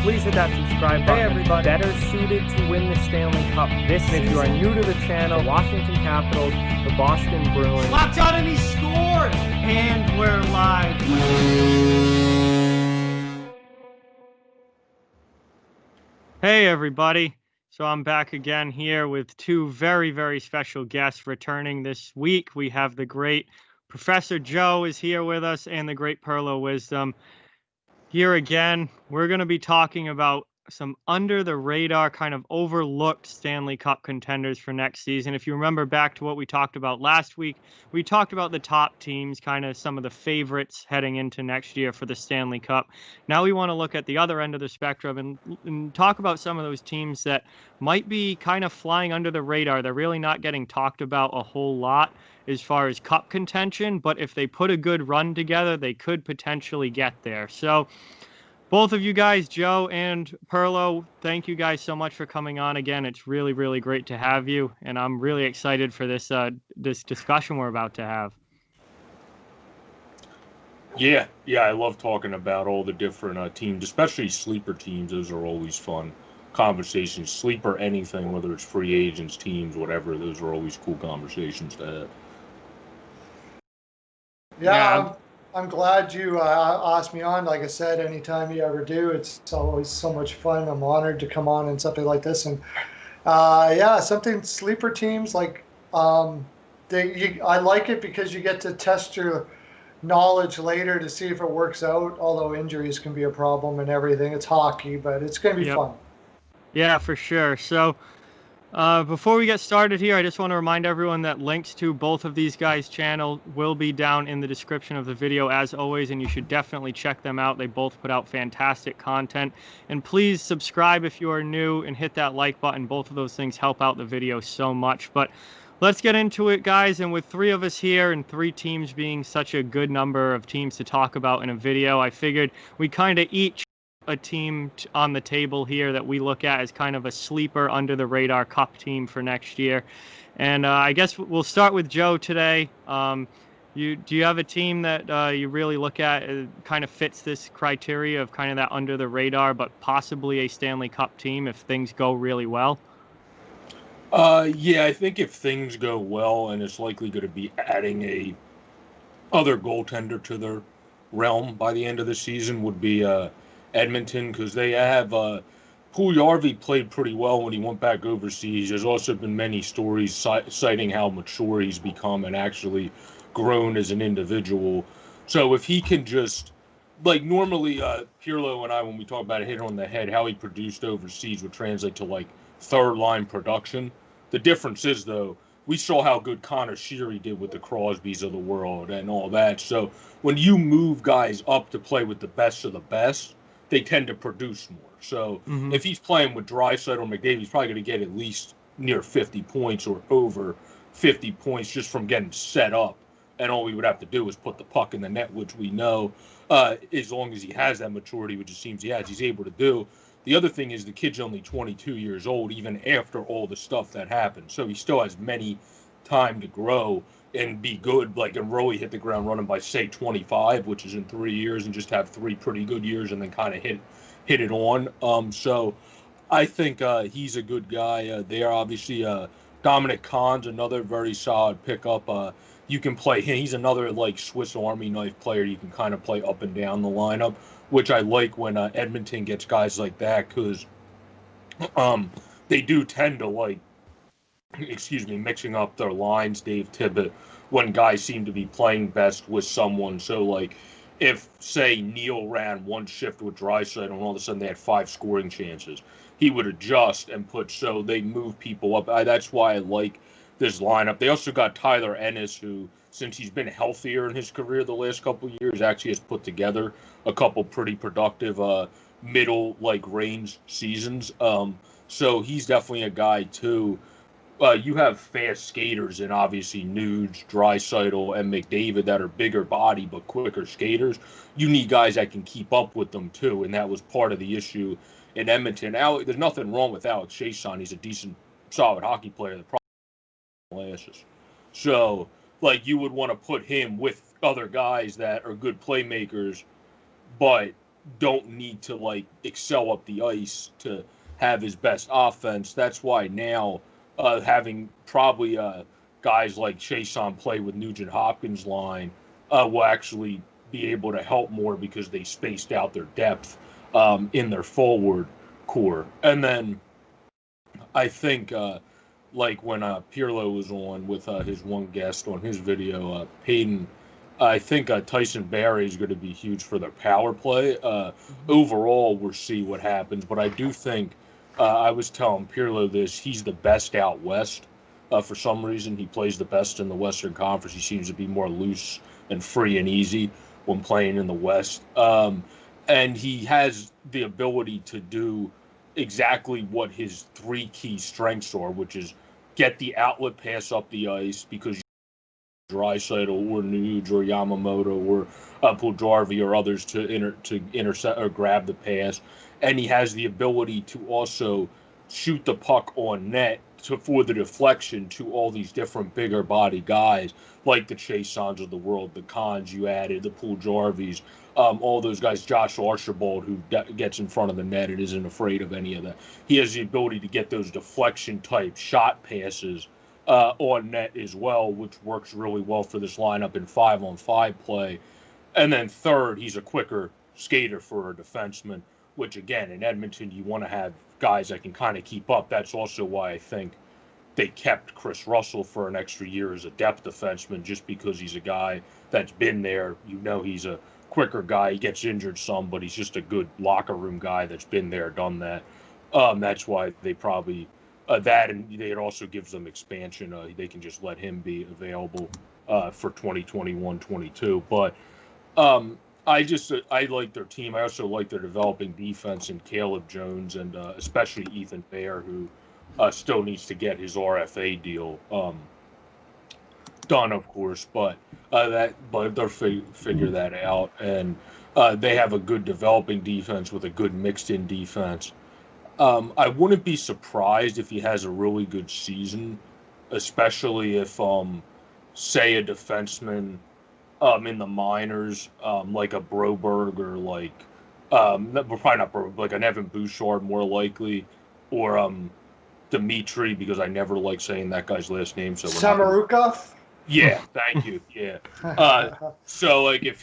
please hit that subscribe button. Hey everybody, better suited to win the Stanley Cup this season. If you are new to the channel, Washington Capitals, the Boston Bruins. Locked on and he scored! And we're live. Hey everybody. So I'm back again here with two very, very special guests returning this week. We have the great Professor Joe is here with us and the great Pearlo Wisdom. Here again, we're going to be talking about some under the radar kind of overlooked Stanley Cup contenders for next season. If you remember back to what we talked about last week, we talked about the top teams, kind of some of the favorites heading into next year for the Stanley Cup. Now we want to look at the other end of the spectrum and talk about some of those teams that might be kind of flying under the radar. They're really not getting talked about a whole lot as far as cup contention, but if they put a good run together, they could potentially get there. So both of you guys, Joe and Pearlo, thank you guys so much for coming on again. It's really, really great to have you, and I'm really excited for this this discussion we're about to have. Yeah, I love talking about all the different teams, especially sleeper teams. Those are always fun conversations. Sleeper anything, whether it's free agents, teams, whatever, those are always cool conversations to have. Yeah. I'm glad you asked me on. Like I said, anytime you ever do, it's always so much fun. I'm honored to come on and something like this. And something sleeper teams like I like it because you get to test your knowledge later to see if it works out. Although injuries can be a problem and everything, it's hockey, but it's going to be fun. Yeah, for sure. So before we get started here, I just want to remind everyone that links to both of these guys' channels will be down in the description of the video as always, and you should definitely check them out. They both put out fantastic content. And please subscribe if you are new and hit that like button. Both of those things help out the video so much. But let's get into it, guys. And with three of us here and three teams being such a good number of teams to talk about in a video, I figured we kind of each a team on the table here that we look at as kind of a sleeper under the radar cup team for next year. And I guess we'll start with Joe today. Do you have a team that you really look at kind of fits this criteria of kind of that under the radar, but possibly a Stanley Cup team if things go really well? Yeah, I think if things go well, and it's likely going to be adding a other goaltender to their realm by the end of the season, would be Edmonton, because they have Puljujarvi played pretty well when he went back overseas. There's also been many stories citing how mature he's become and actually grown as an individual. So if he can just, like normally Pearlo and I, when we talk about it, hit on the head, how he produced overseas would translate to like third line production. The difference is, though, we saw how good Connor Sheary did with the Crosbys of the world and all that. So when you move guys up to play with the best of the best, they tend to produce more. So if he's playing with Draisaitl or McDavid, he's probably going to get at least near 50 points or over 50 points just from getting set up. And all we would have to do is put the puck in the net, which we know, as long as he has that maturity, which it seems he has, he's able to do. The other thing is the kid's only 22 years old, even after all the stuff that happened. So he still has many time to grow and be good, like, and really hit the ground running by, say, 25, which is in 3 years, and just have 3 pretty good years and then kind of hit it on. So I think he's a good guy. There, obviously, Dominic Khan's another very solid pickup. You can play him. He's another, like, Swiss Army knife player. You can kind of play up and down the lineup, which I like when Edmonton gets guys like that, because they do tend to, like, mixing up their lines, Dave Tibbett, when guys seem to be playing best with someone. So, like, if, say, Neil ran one shift with Draisaitl and all of a sudden they had 5 scoring chances, he would adjust and so they move people up. That's why I like this lineup. They also got Tyler Ennis, who, since he's been healthier in his career the last couple of years, actually has put together a couple pretty productive middle, like, range seasons. So he's definitely a guy, too. You have fast skaters and obviously Nuge, Draisaitl, and McDavid that are bigger body but quicker skaters. You need guys that can keep up with them too, and that was part of the issue in Edmonton. There's nothing wrong with Alex Chiasson. He's a decent, solid hockey player. The problem is, so like you would want to put him with other guys that are good playmakers, but don't need to like excel up the ice to have his best offense. That's why now having probably guys like Chason play with Nugent Hopkins line will actually be able to help more because they spaced out their depth in their forward core. And then I think like when Pearlo was on with his one guest on his video, Peyton, I think Tyson Barrie is going to be huge for their power play. Overall, we'll see what happens, but I do think I was telling Pearlo this, he's the best out west. For some reason, he plays the best in the Western Conference. He seems to be more loose and free and easy when playing in the West. And he has the ability to do exactly what his three key strengths are, which is get the outlet pass up the ice because Draisaitl or Nuge or Yamamoto or Puljujarvi or others to intercept or grab the pass, and he has the ability to also shoot the puck on net for the deflection to all these different bigger body guys like the Chasons of the world, the Khans you added, the Puljujarvis, all those guys, Josh Archibald, who gets in front of the net and isn't afraid of any of that. He has the ability to get those deflection type shot passes on net as well, which works really well for this lineup in 5-on-5 play. And then third, he's a quicker skater for a defenseman, which again, in Edmonton, you want to have guys that can kind of keep up. That's also why I think they kept Chris Russell for an extra year as a depth defenseman, just because he's a guy that's been there. You know, he's a quicker guy. He gets injured some, but he's just a good locker room guy that's been there, done that. That's why they probably that, and it also gives them expansion. They can just let him be available for 2021-22. But I like their team. I also like their developing defense and Caleb Jones and especially Ethan Bear, who still needs to get his RFA deal done, of course. But they'll figure that out, and they have a good developing defense with a good mixed-in defense. I wouldn't be surprised if he has a really good season, especially if, say, a defenseman in the minors, like a Broberg or like, probably not Broberg, like an Evan Bouchard more likely, or Dimitri, because I never like saying that guy's last name. So Samorukov? Yeah, thank you. Yeah. So like if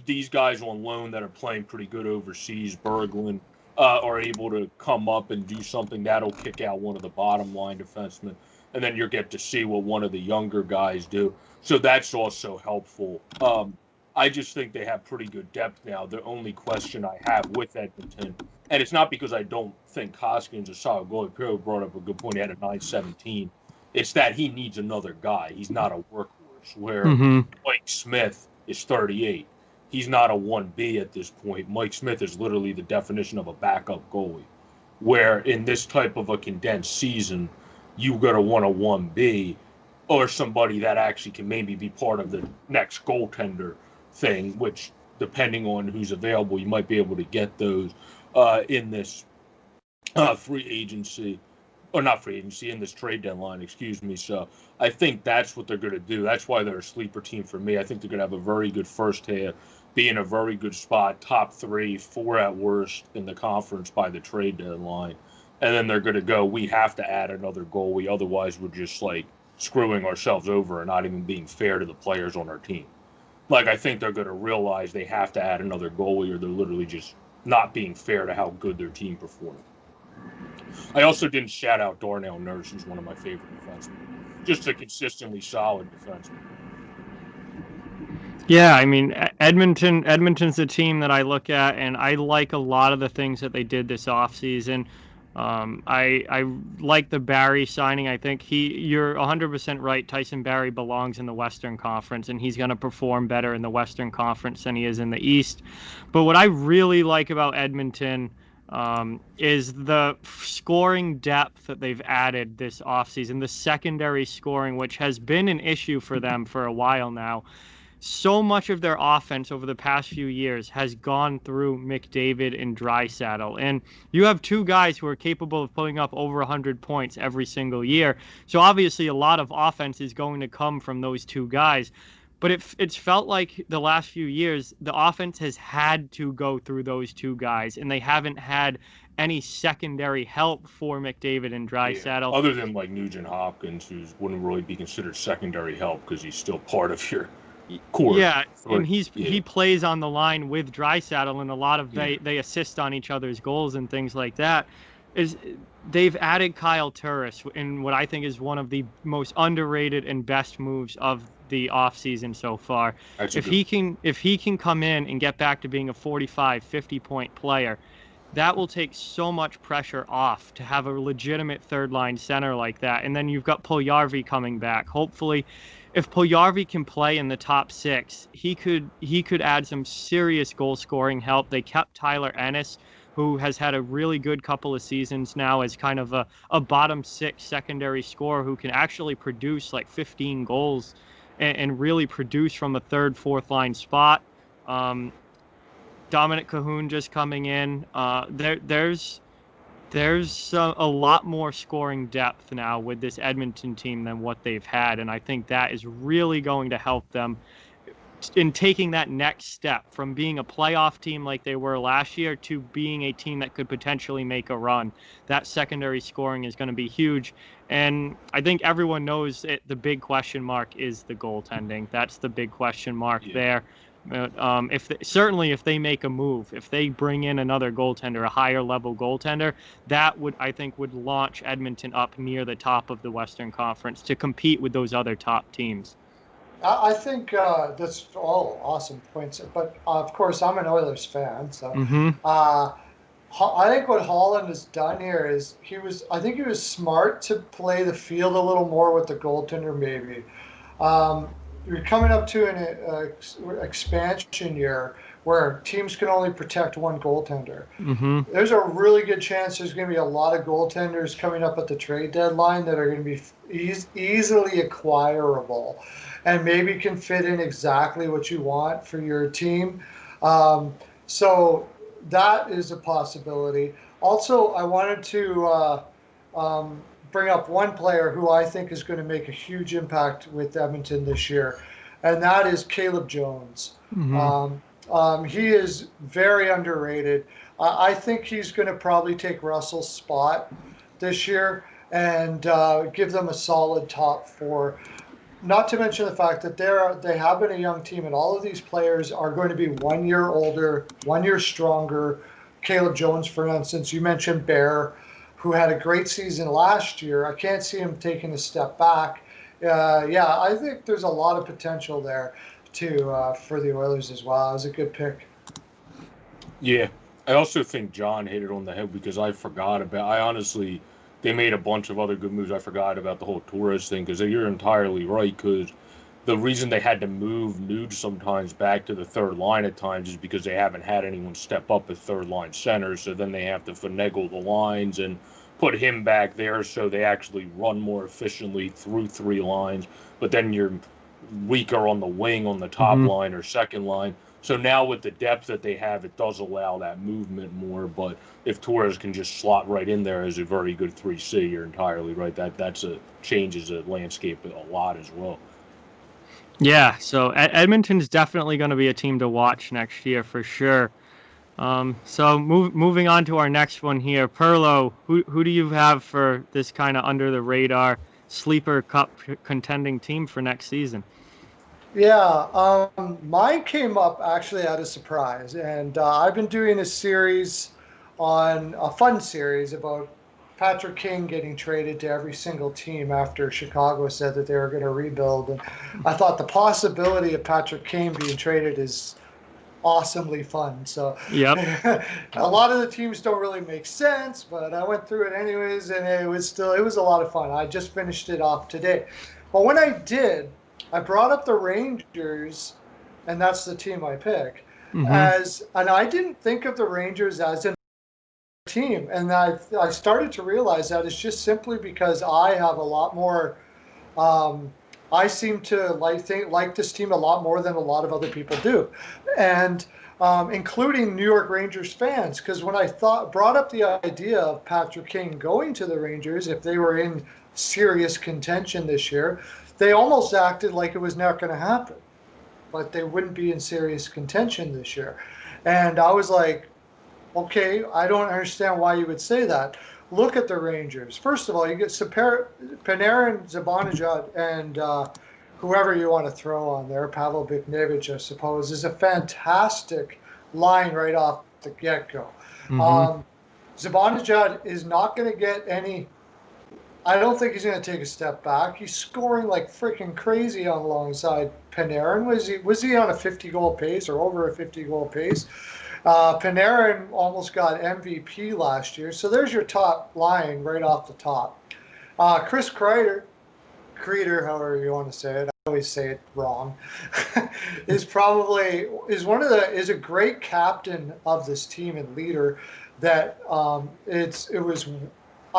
these guys on loan that are playing pretty good overseas, Berglund, are able to come up and do something, that'll kick out one of the bottom line defensemen, and then you'll get to see what one of the younger guys do. So that's also helpful. I just think they have pretty good depth now. The only question I have with Edmonton, and it's not because I don't think Koskin's a solid goalie. Pearlo brought up a good point. He had a 917. It's that he needs another guy. He's not a workhorse, where Mike Smith is 38. He's not a 1B at this point. Mike Smith is literally the definition of a backup goalie, where in this type of a condensed season, you got to want a 1B or somebody that actually can maybe be part of the next goaltender thing, which, depending on who's available, you might be able to get those in this free agency. Or not free agency, in this trade deadline, excuse me. So I think that's what they're going to do. That's why they're a sleeper team for me. I think they're going to have a very good first half, be in a very good spot, top 3, 4 at worst in the conference by the trade deadline. And then they're going to go, we have to add another goalie. Otherwise, we're just like screwing ourselves over and not even being fair to the players on our team. Like, I think they're going to realize they have to add another goalie or they're literally just not being fair to how good their team performed. I also didn't shout out Darnell Nurse, who's one of my favorite defensemen. Just a consistently solid defenseman. Yeah, I mean, Edmonton's a team that I look at, and I like a lot of the things that they did this offseason. I like the Barrie signing. I think you're 100% right. Tyson Barrie belongs in the Western Conference, and he's going to perform better in the Western Conference than he is in the East. But what I really like about Edmonton is the scoring depth that they've added this offseason, the secondary scoring, which has been an issue for them for a while now. So much of their offense over the past few years has gone through McDavid and Draisaitl. And you have two guys who are capable of putting up over 100 points every single year. So obviously a lot of offense is going to come from those two guys. But it's felt like the last few years, the offense has had to go through those two guys, and they haven't had any secondary help for McDavid and Draisaitl. Other than like Nugent Hopkins, who wouldn't really be considered secondary help because he's still part of your core. Yeah, and he plays on the line with Draisaitl, and a lot of they assist on each other's goals and things like that. They've added Kyle Turris in what I think is one of the most underrated and best moves of the offseason so far. If he can come in and get back to being a 45, 50-point player, that will take so much pressure off to have a legitimate third-line center like that. And then you've got Puljujarvi coming back. Hopefully, if Puljujarvi can play in the top six, he could add some serious goal-scoring help. They kept Tyler Ennis, who has had a really good couple of seasons now as kind of a bottom six secondary scorer who can actually produce like 15 goals and really produce from a third, fourth line spot. Dominic Khan just coming in. There's a lot more scoring depth now with this Edmonton team than what they've had, and I think that is really going to help them in taking that next step from being a playoff team like they were last year to being a team that could potentially make a run. That secondary scoring is going to be huge. And I think everyone knows the big question mark is the goaltending. That's the big question mark there. If they make a move, if they bring in another goaltender, a higher level goaltender, that would launch Edmonton up near the top of the Western Conference to compete with those other top teams. I think that's all awesome points, but of course I'm an Oilers fan, so I think what Holland has done here is he was smart to play the field a little more with the goaltender. Maybe you're coming up to an expansion year where teams can only protect one goaltender. There's a really good chance there's going to be a lot of goaltenders coming up at the trade deadline that are going to be easily acquirable and maybe can fit in exactly what you want for your team. So that is a possibility. Also, I wanted to bring up one player who I think is going to make a huge impact with Edmonton this year, and that is Caleb Jones. He is very underrated. I think he's going to probably take Russell's spot this year and give them a solid top four. Not to mention the fact that they have been a young team, and all of these players are going to be 1 year older, 1 year stronger. Caleb Jones, for instance, you mentioned Bear, who had a great season last year. I can't see him taking a step back. I think there's a lot of potential there for the Oilers as well. It was a good pick. Yeah, I also think John hit it on the head because they made a bunch of other good moves. I forgot about the whole Torres thing because you're entirely right, because the reason they had to move Nuge sometimes back to the third line at times is because they haven't had anyone step up as third line center, so then they have to finagle the lines and put him back there so they actually run more efficiently through three lines, but then you're weaker on the wing on the top line or second line. So now with the depth that they have, it does allow that movement more. But if Torres can just slot right in there as a very good 3C, you're entirely right. That changes the landscape a lot as well. Yeah, so Edmonton's definitely going to be a team to watch next year for sure. So moving on to our next one here, Pearlo, who do you have for this kind of under the radar sleeper cup contending team for next season? Yeah, mine came up actually at a surprise, and I've been doing a fun series about Patrick King getting traded to every single team after Chicago said that they were going to rebuild, and I thought the possibility of Patrick King being traded is awesomely fun. So a lot of the teams don't really make sense, but I went through it anyways, and it was a lot of fun. I just finished it off today, but when I did, I brought up the Rangers, and that's the team I pick. And I didn't think of the Rangers as a team, and I started to realize that it's just simply because I have a lot more. I seem to like this team a lot more than a lot of other people do, and including New York Rangers fans. Because when I brought up the idea of Patrick King going to the Rangers if they were in serious contention this year, they almost acted like it was not going to happen. but they wouldn't be in serious contention this year. And I was like, okay, I don't understand why you would say that. Look at the Rangers. First of all, you get Panarin, Zibanejad, and whoever you want to throw on there, Pavel Buchnevich, I suppose, is a fantastic line right off the get-go. Zibanejad is not going to get any. I don't think he's going to take a step back. He's scoring like freaking crazy alongside Panarin. Was he on a 50-goal pace or over a 50-goal pace? Panarin almost got MVP last year. So there's your top line right off the top. Chris Kreider, however you want to say it, I always say it wrong, is a great captain of this team and leader. That I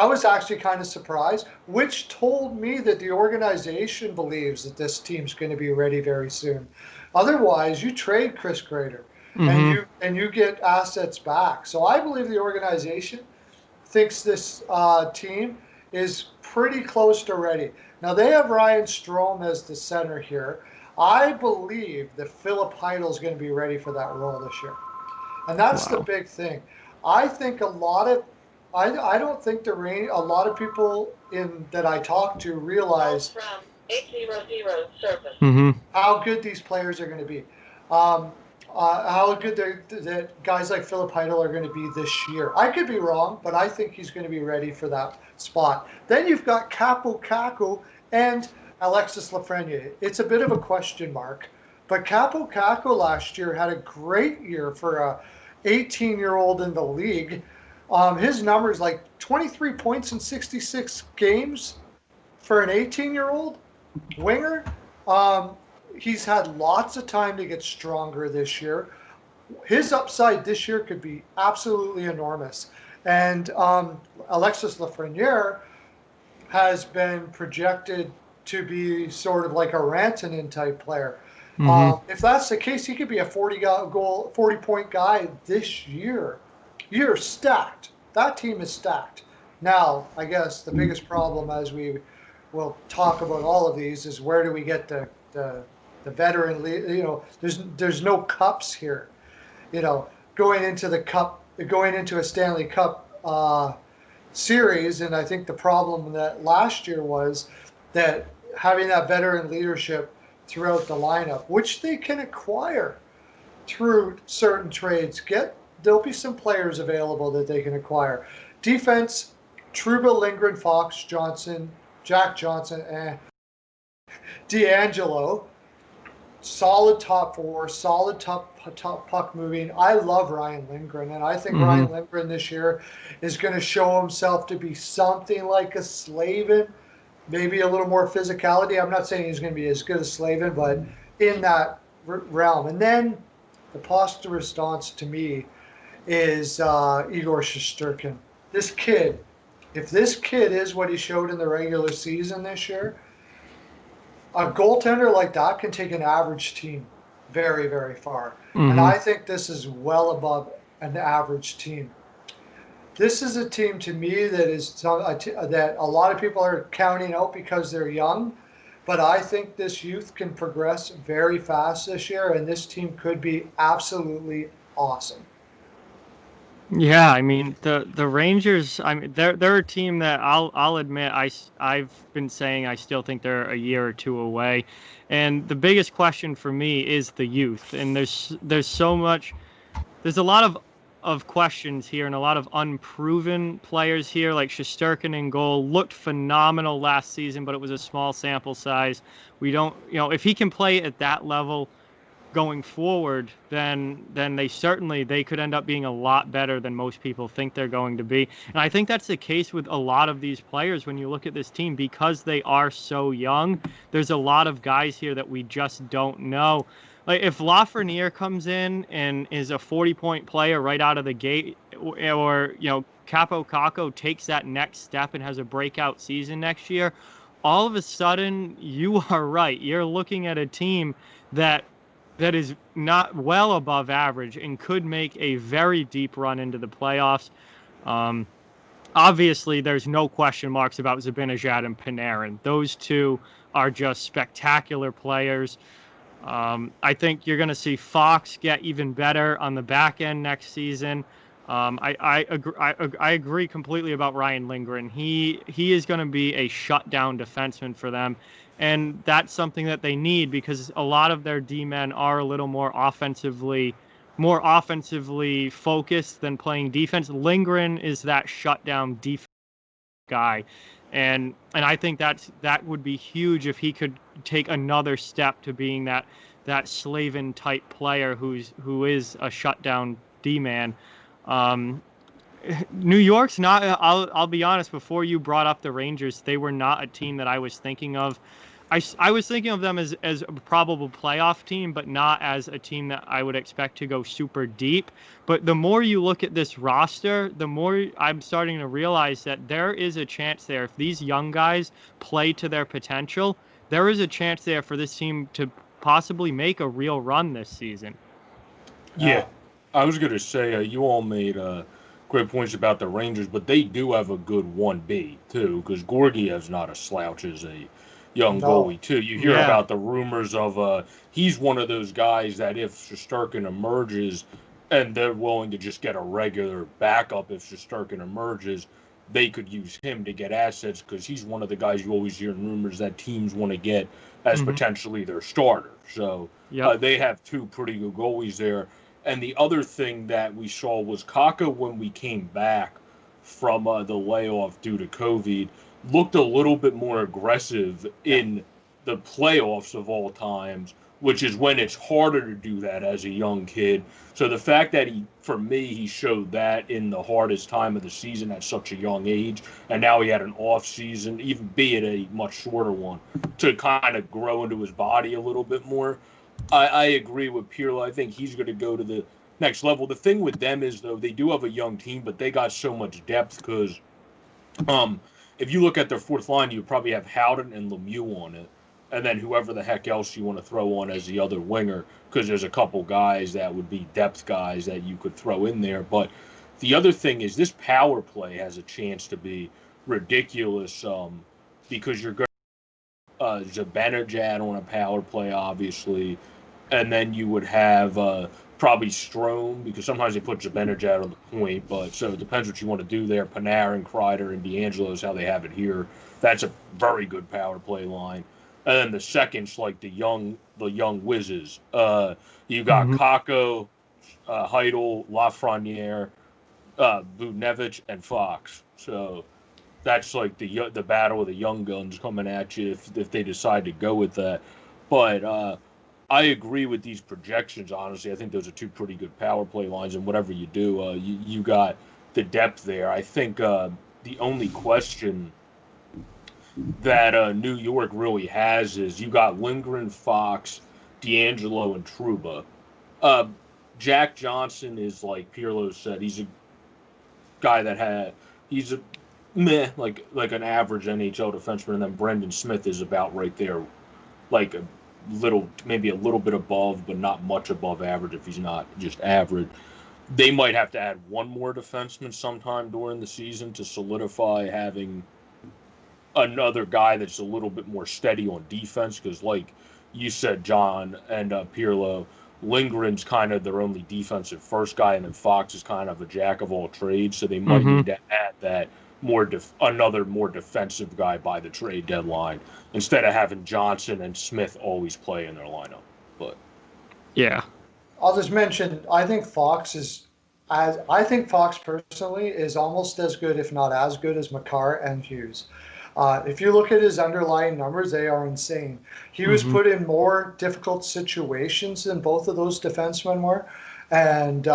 was actually kind of surprised, which told me that the organization believes that this team's going to be ready very soon. Otherwise, you trade Chris Kreider and you get assets back. So I believe the organization thinks this team is pretty close to ready. Now they have Ryan Strome as the center here. I believe that Philip Heidel is going to be ready for that role this year, and that's the big thing. I think I don't think a lot of people that I talk to realize from 800 service. How good these players are going to be. How good that guys like Philip Heidel are going to be this year. I could be wrong, but I think he's going to be ready for that spot. Then you've got Kaapo Kakko and Alexis Lafreniere. It's a bit of a question mark, but Kaapo Kakko last year had a great year for a 18-year-old in the league. His numbers, like 23 points in 66 games for an 18-year-old winger. He's had lots of time to get stronger this year. His upside this year could be absolutely enormous. And Alexis Lafreniere has been projected to be sort of like a Rantanen type player. If that's the case, he could be a 40-point guy this year. You're stacked. That team is stacked. Now, I guess the biggest problem, as we will talk about all of these, is where do we get the veteran? There's no cups here. Going into a Stanley Cup series, and I think the problem that last year was that having that veteran leadership throughout the lineup, which they can acquire through certain trades. There'll be some players available that they can acquire. Defense, Trouba, Lindgren, Fox, Johnson, Jack Johnson, D'Angelo. Solid top four, solid top puck moving. I love Ryan Lindgren, and I think Ryan Lindgren this year is going to show himself to be something like a Slavin, maybe a little more physicality. I'm not saying he's going to be as good as Slavin, but in that realm. And then the poste de resistance to me is Igor Schusterkin. This kid, if this kid is what he showed in the regular season this year, a goaltender like that can take an average team very, very far. And I think this is well above an average team. This is a team to me that a lot of people are counting out because they're young, but I think this youth can progress very fast this year, and this team could be absolutely awesome. Yeah, I mean the Rangers. I mean they're a team that I'll admit I've been saying I still think they're a year or two away, and the biggest question for me is the youth. And there's so much, there's a lot of questions here and a lot of unproven players here. Like Shusterkin in goal looked phenomenal last season, but it was a small sample size. We don't, if he can play at that level going forward, then they could end up being a lot better than most people think they're going to be. And I think that's the case with a lot of these players when you look at this team, because they are so young. There's a lot of guys here that we just don't know. Like if Lafreniere comes in and is a 40-point player right out of the gate, or Kaapo Kakko takes that next step and has a breakout season next year, all of a sudden you are right. You're looking at a team that is not well above average and could make a very deep run into the playoffs. Obviously, there's no question marks about Zibanejad and Panarin. Those two are just spectacular players. I think you're going to see Fox get even better on the back end next season. I agree completely about Ryan Lindgren. He is going to be a shutdown defenseman for them, and that's something that they need because a lot of their D-men are a little more offensively focused than playing defense. Lindgren is that shutdown defense guy, and I think that would be huge if he could take another step to being that Slavin type player who is a shutdown D-man. New York's not. I'll be honest. Before you brought up the Rangers, they were not a team that I was thinking of. I was thinking of them as a probable playoff team, but not as a team that I would expect to go super deep. But the more you look at this roster, the more I'm starting to realize that there is a chance there. If these young guys play to their potential, there is a chance there for this team to possibly make a real run this season. Yeah, I was going to say, you all made great points about the Rangers, but they do have a good 1B, too, because Georgiev's not a slouch as a young goalie, too. You hear about the rumors of he's one of those guys that if Schusterkin emerges and they're willing to just get a regular backup if Schusterkin emerges, they could use him to get assets because he's one of the guys you always hear in rumors that teams want to get as potentially their starter. So they have two pretty good goalies there. And the other thing that we saw was Kakko, when we came back from the layoff due to COVID, looked a little bit more aggressive in the playoffs of all times, which is when it's harder to do that as a young kid. So the fact that he showed that in the hardest time of the season at such a young age, and now he had an off season, even be it a much shorter one, to kind of grow into his body a little bit more. I agree with Pearlo. I think he's going to go to the next level. The thing with them is, though, they do have a young team, but they got so much depth because if you look at their fourth line, you probably have Howden and Lemieux on it, and then whoever the heck else you want to throw on as the other winger, because there's a couple guys that would be depth guys that you could throw in there. But the other thing is this power play has a chance to be ridiculous because you're going Zibanejad on a power play, obviously, and then you would have probably Strome, because sometimes they put Zibanejad on the point, but so it depends what you want to do there. Panarin, Kreider, and D'Angelo is how they have it here. That's a very good power play line. And then the second's like the young whizzes. You got Kakko, Heidel, Lafreniere, Budnevich, and Fox. So that's like the battle of the young guns coming at you if they decide to go with that. But I agree with these projections, honestly. I think those are two pretty good power play lines, and whatever you do, you got the depth there. I think the only question that New York really has is you got Lindgren, Fox, D'Angelo, and Trouba. Jack Johnson is, like Pearlo said, he's a guy he's a meh, like an average NHL defenseman, and then Brendan Smith is about right there, like maybe a little bit above, but not much above average if he's not just average. They might have to add one more defenseman sometime during the season to solidify having another guy that's a little bit more steady on defense, because like you said, John and Pearlo, Lindgren's kind of their only defensive first guy, and then Fox is kind of a jack of all trades, so they might need to add that another more defensive guy by the trade deadline instead of having Johnson and Smith always play in their lineup. But yeah, I'll just mention, I think Fox personally is almost as good, if not as good, as Makar and Hughes. If you look at his underlying numbers, they are insane. He was put in more difficult situations than both of those defensemen were. And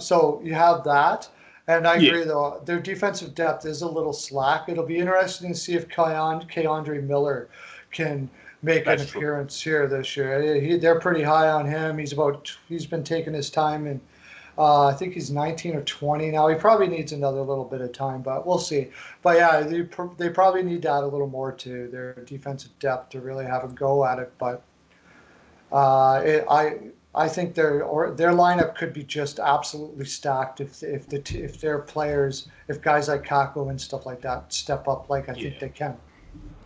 so you have that. And I agree, though, their defensive depth is a little slack. It'll be interesting to see if K'Andre Miller can make an appearance here this year. They're pretty high on him. He's been taking his time, and I think he's 19 or 20 now. He probably needs another little bit of time, but we'll see. But yeah, they probably need to add a little more to their defensive depth to really have a go at it. But I think their lineup could be just absolutely stacked if their players, if guys like Kakko and stuff like that step up like I think they can.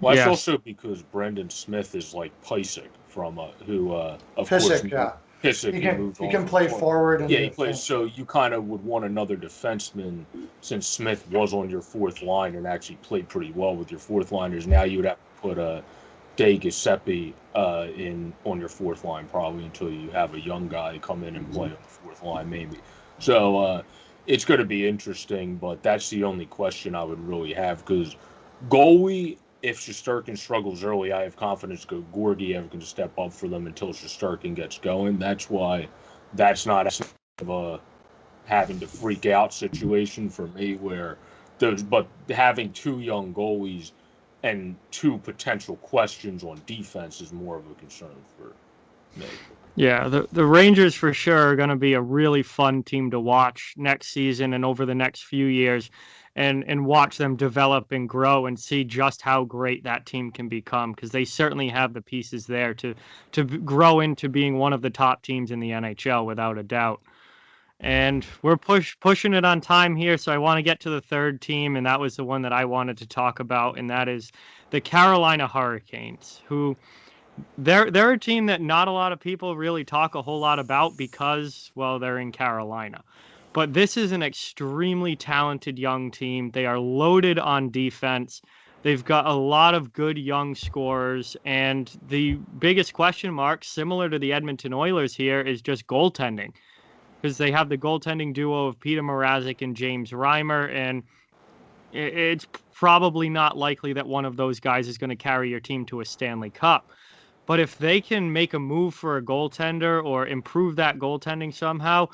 Well, that's also because Brendan Smith is like Pysyk from who of Pissick, course yeah. Pissick He moved on can from play Florida. forward. And Yeah, he plays. So you kind of would want another defenseman since Smith was on your fourth line and actually played pretty well with your fourth liners. Now you would have to put Day Giuseppe in on your fourth line probably until you have a young guy come in and play on the fourth line maybe. So it's going to be interesting, but that's the only question I would really have because goalie. If Shusterkin struggles early, I have confidence Georgiev can step up for them until Shusterkin gets going. That's why that's not a having to freak out situation for me where but having two young goalies and two potential questions on defense is more of a concern for me. Yeah, the Rangers for sure are going to be a really fun team to watch next season and over the next few years and watch them develop and grow and see just how great that team can become because they certainly have the pieces there to grow into being one of the top teams in the NHL without a doubt. And we're pushing it on time here, so I want to get to the third team, and that was the one that I wanted to talk about, and that is the Carolina Hurricanes, who they're a team that not a lot of people really talk a whole lot about because, well, they're in Carolina. But this is an extremely talented young team. They are loaded on defense. They've got a lot of good young scorers. And the biggest question mark, similar to the Edmonton Oilers here, is just goaltending. Because they have the goaltending duo of Peter Mrazek and James Reimer. And it's probably not likely that one of those guys is going to carry your team to a Stanley Cup. But if they can make a move for a goaltender or improve that goaltending somehow,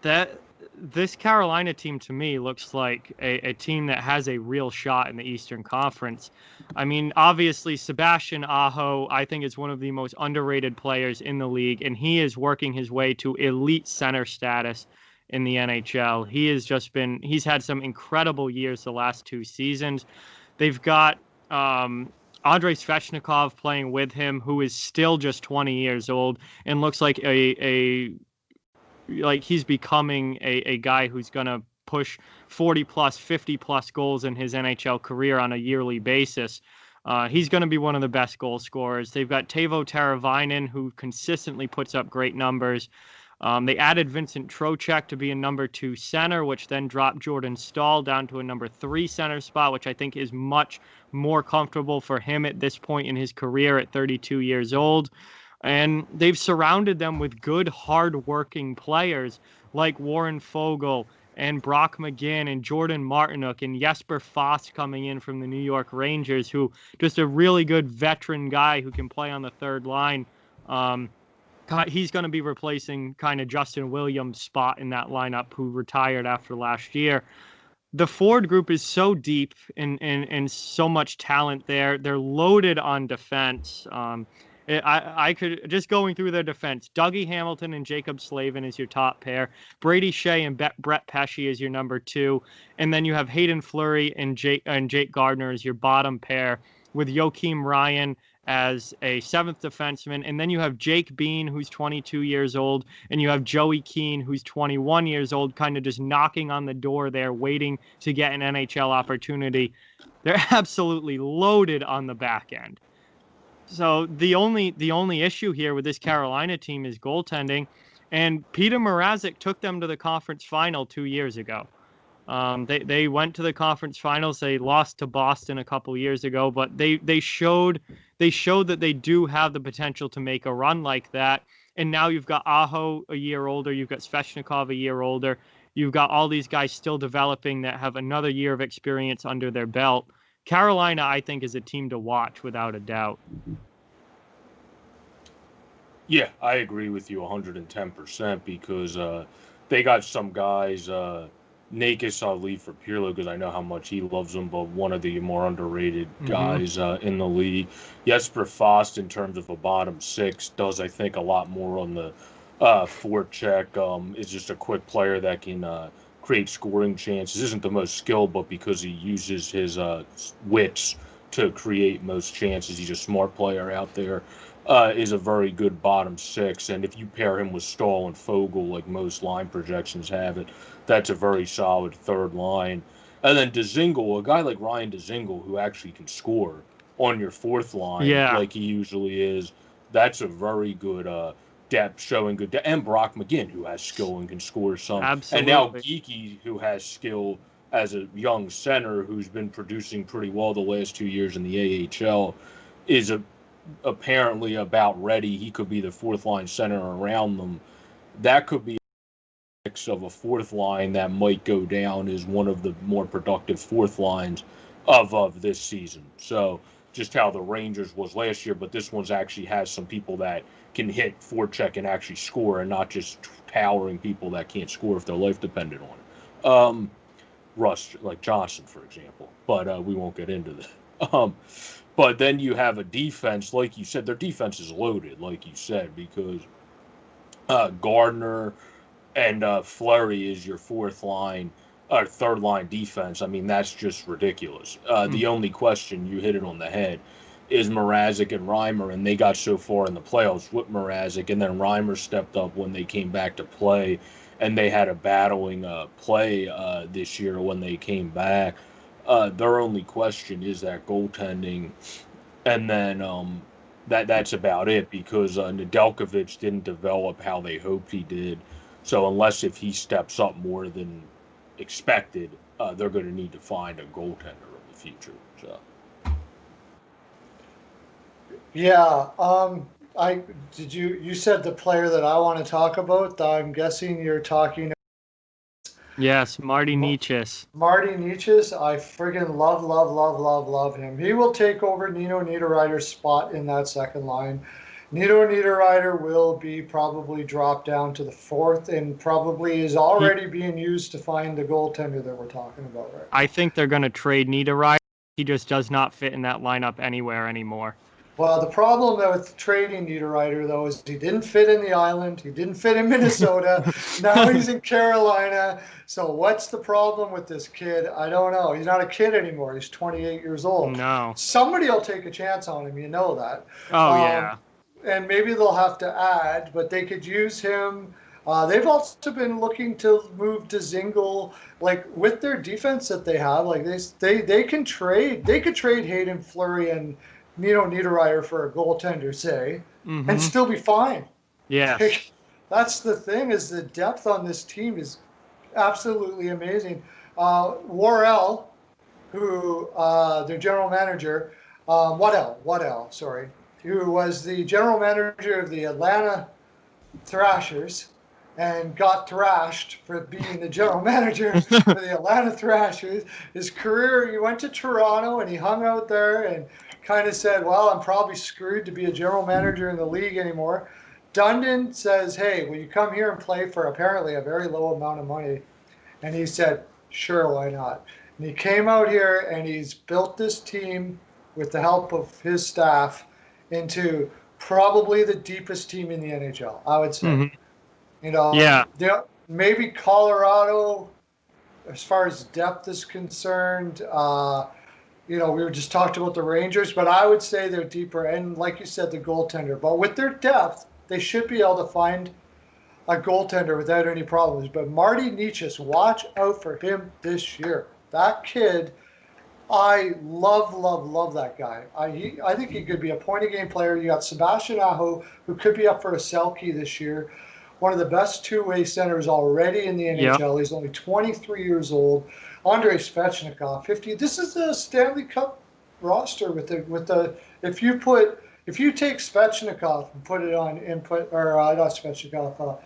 that this Carolina team to me looks like a team that has a real shot in the Eastern Conference. I mean, obviously, Sebastian Ajo, I think, is one of the most underrated players in the league, and he is working his way to elite center status in the NHL. He's had some incredible years the last two seasons. They've got Andrei Svechnikov playing with him, who is still just 20 years old and looks like like he's becoming a guy who's going to push 40 plus, 50 plus goals in his NHL career on a yearly basis. He's going to be one of the best goal scorers. They've got Teuvo Teravainen, who consistently puts up great numbers. They added Vincent Trocheck to be a number 2 center, which then dropped Jordan Staal down to a number 3 center spot, which I think is much more comfortable for him at this point in his career at 32 years old. And they've surrounded them with good, hard-working players like Warren Foegele and Brock McGinn and Jordan Martinook and Jesper Fast coming in from the New York Rangers, who just a really good veteran guy who can play on the third line. He's going to be replacing kind of Justin Williams' spot in that lineup, who retired after last year. The forward group is so deep and so much talent there. They're loaded on defense. I could just going through their defense. Dougie Hamilton and Jacob Slavin is your top pair. Brady Shea and Brett Pesce is your number 2, and then you have Hayden Fleury and Jake Gardner as your bottom pair, with Joakim Ryan as a 7th defenseman, and then you have Jake Bean, who's 22 years old, and you have Joey Keane, who's 21 years old, kind of just knocking on the door there, waiting to get an NHL opportunity. They're absolutely loaded on the back end. So the only issue here with this Carolina team is goaltending, and Peter Mrazek took them to the conference final 2 years ago. They went to the conference finals. They lost to Boston a couple years ago, but they showed that they do have the potential to make a run like that. And now you've got Aho a year older, you've got Svechnikov a year older, you've got all these guys still developing that have another year of experience under their belt. Carolina, I think, is a team to watch without a doubt. Yeah, I agree with you 110% because they got some guys. Nakis, I'll leave for Pearlo because I know how much he loves him, but one of the more underrated guys in the league. Jesper Fast, in terms of a bottom 6, does, I think, a lot more on the forecheck. Is just a quick player that can create scoring chances. Isn't the most skilled, but because he uses his wits to create most chances, he's a smart player out there. Is a very good bottom 6, and if you pair him with Staal and Foegele, like most line projections have it, that's a very solid third line. And then Dzingel, a guy like Ryan Dzingel, who actually can score, on your fourth line like he usually is, that's a very good depth, showing good depth. And Brock McGinn, who has skill and can score some. Absolutely. And now Geeky, who has skill as a young center who's been producing pretty well the last 2 years in the AHL, is apparently about ready. He could be the fourth line center around them. That could be a mix of a fourth line that might go down as one of the more productive fourth lines of this season. So just how the Rangers was last year, but this one's actually has some people that can hit forecheck and actually score, and not just towering people that can't score if their life depended on it. Russ, like Johnson, for example, but we won't get into that. But then you have a defense, like you said, their defense is loaded, like you said, because Gardner and Fleury is your fourth line or third line defense. I mean, that's just ridiculous. The only question, you hit it on the head, is Mrazek and Reimer, and they got so far in the playoffs with Mrazek, and then Reimer stepped up when they came back to play, and they had a battling play this year when they came back. Their only question is that goaltending, and then that's about it, because Nedeljkovic didn't develop how they hoped he did. So unless if he steps up more than expected, they're going to need to find a goaltender in the future. So. Yeah, you said the player that I want to talk about. I'm guessing you're talking. Yes, Marty Necas. Marty Necas, I friggin' love him. He will take over Nino Niederreiter's spot in that second line. Nino Niederreiter will be probably dropped down to the fourth, and probably is already being used to find the goaltender that we're talking about, right? I think they're going to trade Niederreiter. He just does not fit in that lineup anywhere anymore. Well, the problem with trading Niederreiter, though, is he didn't fit in the island. He didn't fit in Minnesota. Now he's in Carolina. So what's the problem with this kid? I don't know. He's not a kid anymore. He's 28 years old. No. Somebody will take a chance on him. You know that. Oh, yeah. And maybe they'll have to add, but they could use him. They've also been looking to move to Zingle, like with their defense that they have. Like they can trade. They could trade Hayden Fleury and Nino Niederreiter for a goaltender, say, and still be fine. Yeah. That's the thing, is the depth on this team is absolutely amazing. Worrell, who their general manager, Waddell, who was the general manager of the Atlanta Thrashers and got thrashed for being the general manager for the Atlanta Thrashers. His career, he went to Toronto and he hung out there and kind of said, well, I'm probably screwed to be a general manager in the league anymore. Dundon says, hey, will you come here and play for apparently a very low amount of money? And he said, sure, why not? And he came out here and he's built this team with the help of his staff into probably the deepest team in the NHL, I would say. You know, maybe Colorado, as far as depth is concerned, you know, we were just talked about the Rangers, but I would say they're deeper. And like you said, the goaltender. But with their depth, they should be able to find a goaltender without any problems. But Marty Necas, watch out for him this year. That kid, I love that guy. I think he could be a point-a-game player. You got Sebastian Ajo, who could be up for a Selke this year. One of the best two-way centers already in the NHL. Yep. He's only 23 years old. Andrei Svechnikov, 50. This is the Stanley Cup roster with the if you take Svechnikov and put it on not Svechnikov,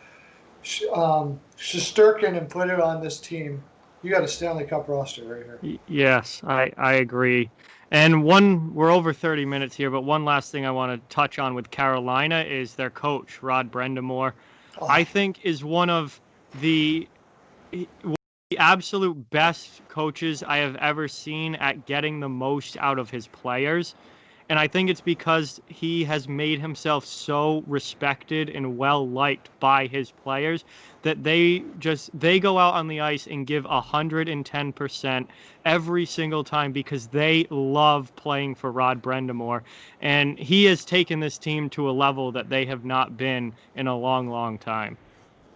Shusterkin and put it on this team, you got a Stanley Cup roster right here. Yes, I agree. And we're over 30 minutes here, but one last thing I want to touch on with Carolina is their coach, Rod Brind'Amour. I think is one of the absolute best coaches I have ever seen at getting the most out of his players. And I think it's because he has made himself so respected and well-liked by his players that they go out on the ice and give 110% every single time because they love playing for Rod Brind'Amour. And he has taken this team to a level that they have not been in a long, long time.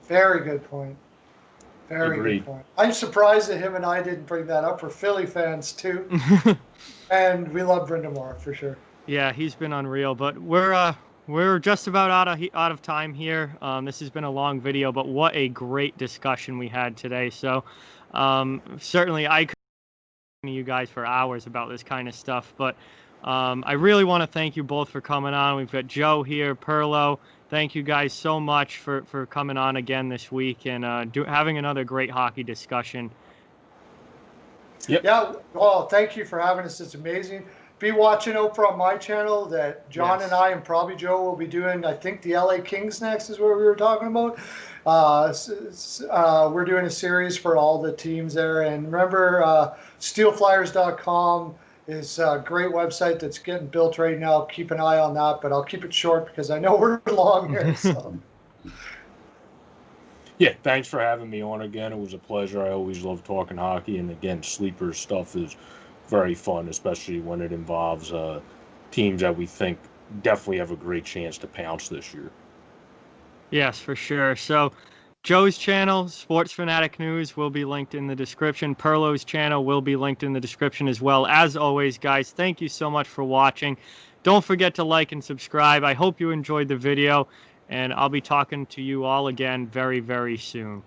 Very good point. Very Agreed. good point. I'm surprised that him and I didn't bring that up. We're Philly fans too, and we love Brindamore for sure. Yeah, he's been unreal, but we're just about out of time here. This has been a long video, but what a great discussion we had today. So certainly I could talk to you guys for hours about this kind of stuff, but I really want to thank you both for coming on. We've got Joe here, Pearlo. Thank you guys so much for coming on again this week and having another great hockey discussion. Yep. Yeah, well, thank you for having us. It's amazing. Be watching out for on my channel that John and I and probably Joe will be doing. I think the LA Kings next is what we were talking about. We're doing a series for all the teams there. And remember, steelflyers.com is a great website that's getting built right now. Keep an eye on that, but I'll keep it short because I know we're long here. So. Yeah, thanks for having me on again. It was a pleasure. I always love talking hockey, and again, sleeper stuff is very fun, especially when it involves teams that we think definitely have a great chance to pounce this year. Yes, for sure. So Joe's channel, Sports Phanatic News, will be linked in the description. Pearlo's channel will be linked in the description as well. As always, guys, thank you so much for watching. Don't forget to like and subscribe. I hope you enjoyed the video, and I'll be talking to you all again very, very soon.